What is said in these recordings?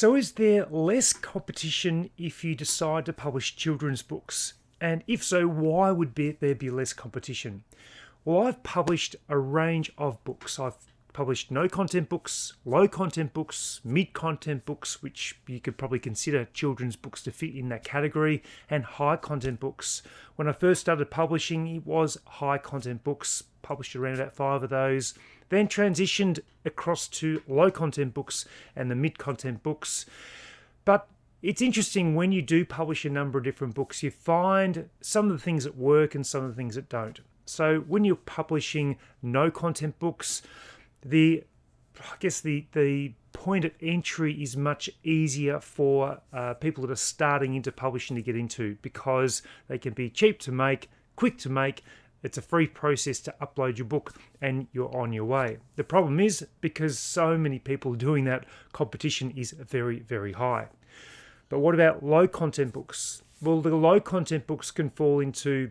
So is there less competition if you decide to publish children's books? And if so, why would there be less competition? Well, I've published a range of books. I've published no content books, low content books, mid content books, which you could probably consider children's books to fit in that category, and high content books. When I first started publishing, it was high content books, published around about 5 of those, then transitioned across to low content books and the mid content books. But it's interesting when you do publish a number of different books, you find some of the things that work and some of the things that don't. So when you're publishing no content books, the point of entry is much easier for people that are starting into publishing to get into, because they can be cheap to make, quick to make. It's a free process to upload your book and you're on your way. The problem is, because so many people are doing that, competition is very, very high. But what about low content books? Well, the low content books can fall into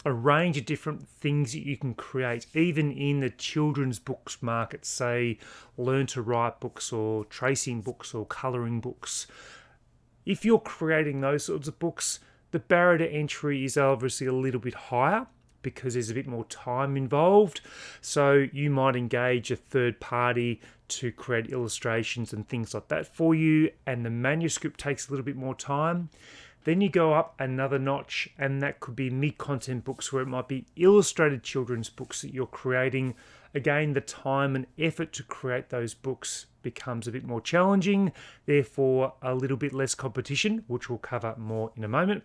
a range of different things that you can create, even in the children's books market, say learn to write books or tracing books or colouring books. If you're creating those sorts of books, the barrier to entry is obviously a little bit higher because there's a bit more time involved. So you might engage a third party to create illustrations and things like that for you, and the manuscript takes a little bit more time. Then you go up another notch, and that could be mid-content books, where it might be illustrated children's books that you're creating. Again, the time and effort to create those books becomes a bit more challenging, therefore a little bit less competition, which we'll cover more in a moment.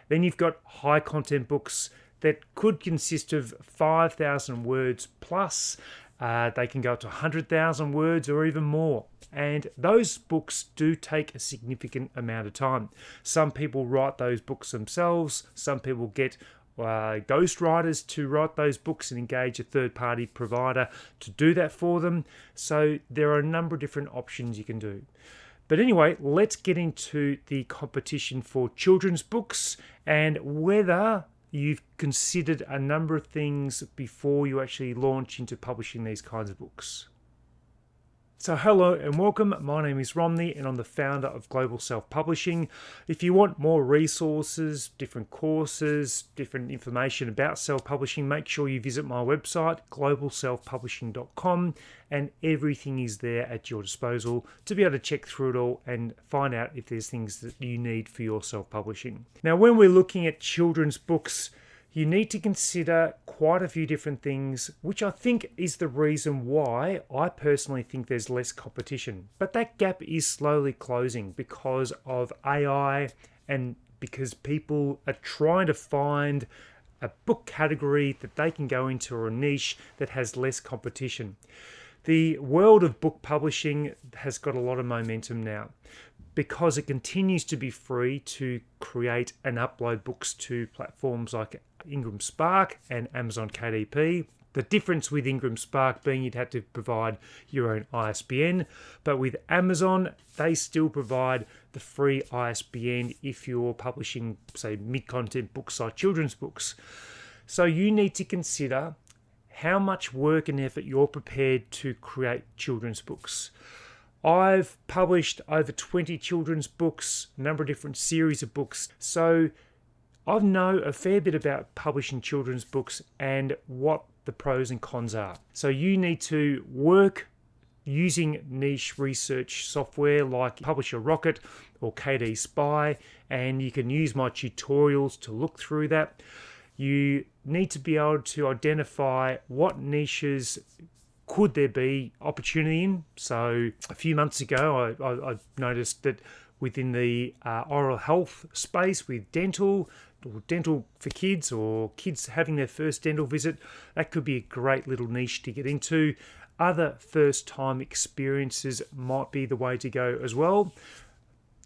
Then you've got high content books that could consist of 5,000 words plus. They can go up to 100,000 words or even more. And those books do take a significant amount of time. Some people write those books themselves. Some people get ghostwriters to write those books and engage a third-party provider to do that for them. So there are a number of different options you can do. But anyway, let's get into the competition for children's books and whether you've considered a number of things before you actually launch into publishing these kinds of books. So hello and welcome. My name is Romney and I'm the founder of Global Self-Publishing. If you want more resources, different courses, different information about self-publishing, make sure you visit my website, globalselfpublishing.com, and everything is there at your disposal to be able to check through it all and find out if there's things that you need for your self-publishing. Now, when we're looking at children's books, you need to consider quite a few different things, which I think is the reason why I personally think there's less competition. But that gap is slowly closing because of AI and because people are trying to find a book category that they can go into, or a niche that has less competition. The world of book publishing has got a lot of momentum now, because it continues to be free to create and upload books to platforms like Ingram Spark and Amazon KDP. The difference with Ingram Spark being you'd have to provide your own ISBN, but with Amazon, they still provide the free ISBN if you're publishing, say, mid-content books like children's books. So you need to consider how much work and effort you're prepared to create children's books. I've published over 20 children's books, a number of different series of books. So I know a fair bit about publishing children's books and what the pros and cons are. So you need to work using niche research software like Publisher Rocket or KD Spy, and you can use my tutorials to look through that. You need to be able to identify what niches could there be opportunity in. So a few months ago, I noticed that within the oral health space with dental, or dental for kids, or kids having their first dental visit, that could be a great little niche to get into. Other first-time experiences might be the way to go as well.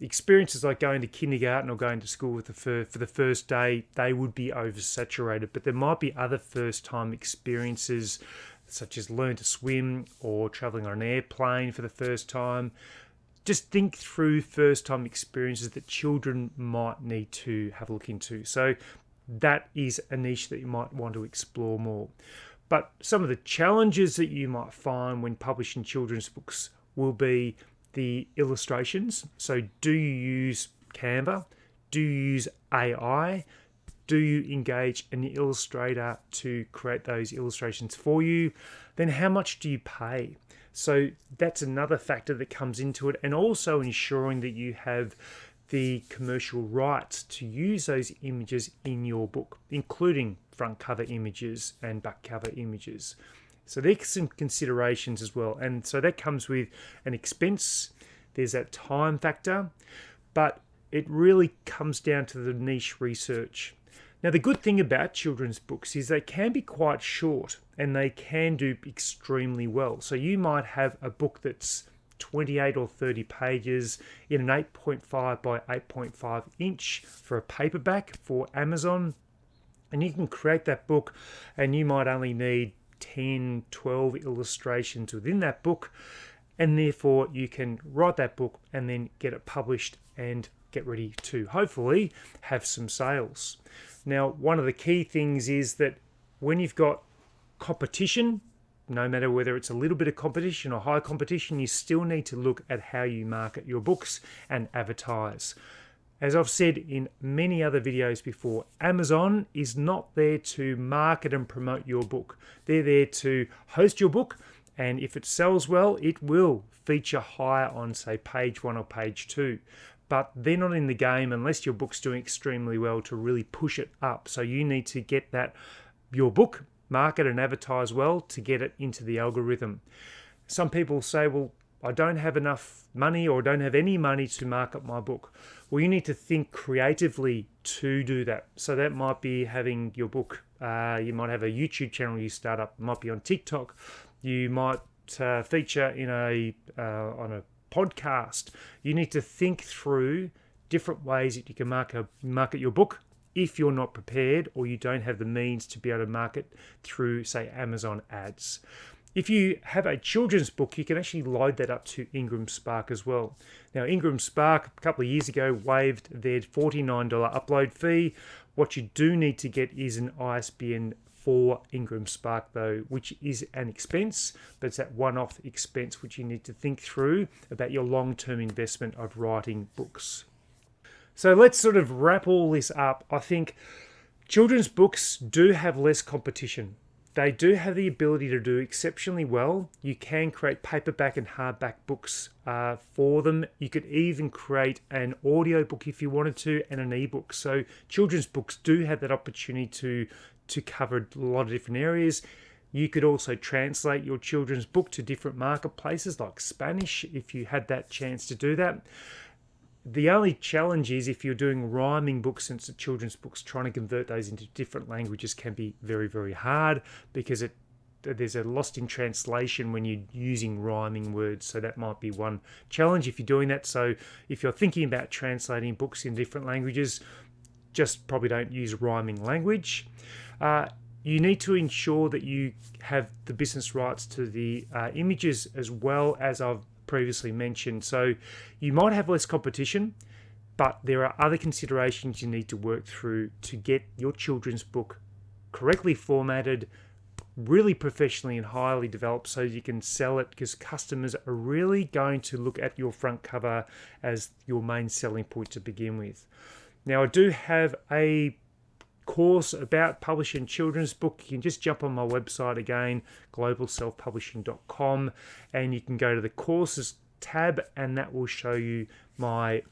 Experiences like going to kindergarten or going to school for the first day, they would be oversaturated, but there might be other first-time experiences such as learn to swim or traveling on an airplane for the first time. Just think through first-time experiences that children might need to have a look into. So that is a niche that you might want to explore more. But some of the challenges that you might find when publishing children's books will be the illustrations. So do you use Canva? Do you use AI? Do you engage an illustrator to create those illustrations for you? Then how much do you pay? So that's another factor that comes into it, and also ensuring that you have the commercial rights to use those images in your book, including front cover images and back cover images. So there's some considerations as well. And so that comes with an expense. There's that time factor, but it really comes down to the niche research. Now, the good thing about children's books is they can be quite short and they can do extremely well. So you might have a book that's 28 or 30 pages in an 8.5 by 8.5 inch for a paperback for Amazon. And you can create that book and you might only need 10, 12 illustrations within that book. And therefore you can write that book and then get it published and get ready to hopefully have some sales. Now, one of the key things is that when you've got competition, no matter whether it's a little bit of competition or high competition, you still need to look at how you market your books and advertise. As I've said in many other videos before, Amazon is not there to market and promote your book. They're there to host your book, and if it sells well, it will feature higher on, say, page 1 or page 2. But they're not in the game unless your book's doing extremely well to really push it up. So you need to get your book market and advertise well to get it into the algorithm. Some people say, well, I don't have enough money or don't have any money to market my book. Well, you need to think creatively to do that. So that might be having your book, you might have a YouTube channel you start up, it might be on TikTok, you might feature in on a podcast. You need to think through different ways that you can market your book if you're not prepared or you don't have the means to be able to market through, say, Amazon ads. If you have a children's book, you can actually load that up to Ingram Spark as well. Now, Ingram Spark, a couple of years ago, waived their $49 upload fee. What you do need to get is an ISBN for Ingram Spark, though, which is an expense, but it's that one-off expense which you need to think through about your long-term investment of writing books. So let's sort of wrap all this up. I think children's books do have less competition. They do have the ability to do exceptionally well. You can create paperback and hardback books for them. You could even create an audio book if you wanted to, and an ebook. So children's books do have that opportunity to cover a lot of different areas. You could also translate your children's book to different marketplaces like Spanish if you had that chance to do that. The only challenge is if you're doing rhyming books, since the children's books, trying to convert those into different languages can be very, very hard because there's a lost in translation when you're using rhyming words. So that might be one challenge if you're doing that. So if you're thinking about translating books in different languages, just probably don't use rhyming language. You need to ensure that you have the business rights to the images as well, as I've previously mentioned. So you might have less competition, but there are other considerations you need to work through to get your children's book correctly formatted, really professionally and highly developed so you can sell it, because customers are really going to look at your front cover as your main selling point to begin with. Now, I do have a course about publishing children's book. You can just jump on my website again, globalselfpublishing.com, and you can go to the courses tab, and that will show you my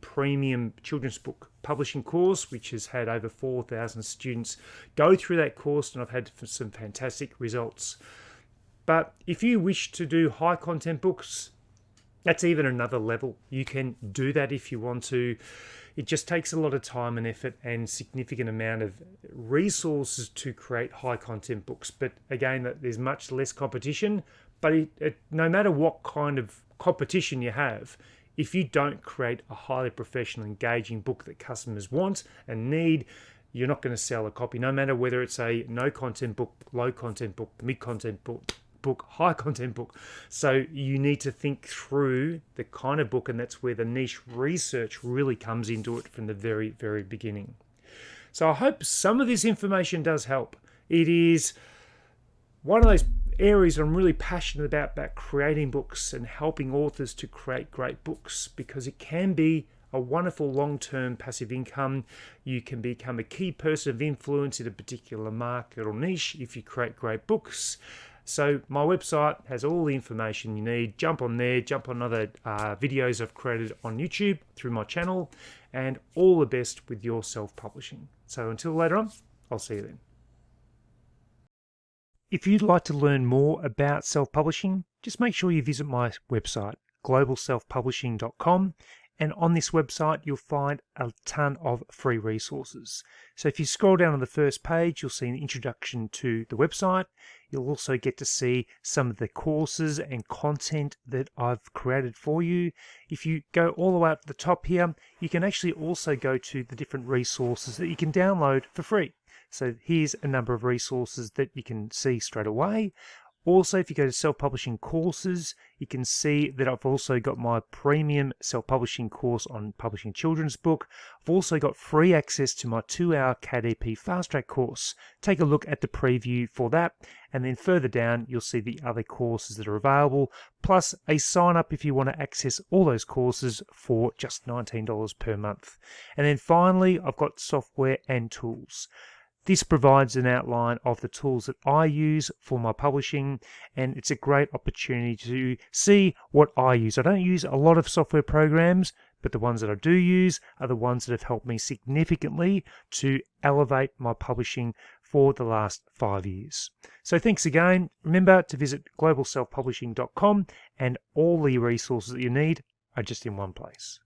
premium children's book publishing course, which has had over 4,000 students go through that course, and I've had some fantastic results. But if you wish to do high content books, that's even another level. You can do that if you want to. It just takes a lot of time and effort and significant amount of resources to create high content books. But again, there's much less competition. But no matter what kind of competition you have, if you don't create a highly professional, engaging book that customers want and need, you're not going to sell a copy, no matter whether it's a no content book, low content book, mid content book, high content book. So you need to think through the kind of book, and that's where the niche research really comes into it from the very, very beginning. So I hope some of this information does help. It is one of those areas I'm really passionate about creating books and helping authors to create great books, because it can be a wonderful long-term passive income. You can become a key person of influence in a particular market or niche if you create great books. So my website has all the information you need. Jump on there, jump on other videos I've created on YouTube through my channel, and all the best with your self-publishing. So until later on, I'll see you then. If you'd like to learn more about self-publishing, just make sure you visit my website, globalselfpublishing.com. And on this website, you'll find a ton of free resources. So if you scroll down on the first page, you'll see an introduction to the website. You'll also get to see some of the courses and content that I've created for you. If you go all the way up to the top here, you can actually also go to the different resources that you can download for free. So here's a number of resources that you can see straight away. Also, if you go to self-publishing courses, you can see that I've also got my premium self-publishing course on publishing a children's book. I've also got free access to my 2-hour KDP fast track course. Take a look at the preview for that, and then further down you'll see the other courses that are available, plus a sign up if you want to access all those courses for just $19 per month. And then finally, I've got software and tools. This provides an outline of the tools that I use for my publishing, and it's a great opportunity to see what I use. I don't use a lot of software programs, but the ones that I do use are the ones that have helped me significantly to elevate my publishing for the last 5 years. So thanks again. Remember to visit globalselfpublishing.com, and all the resources that you need are just in one place.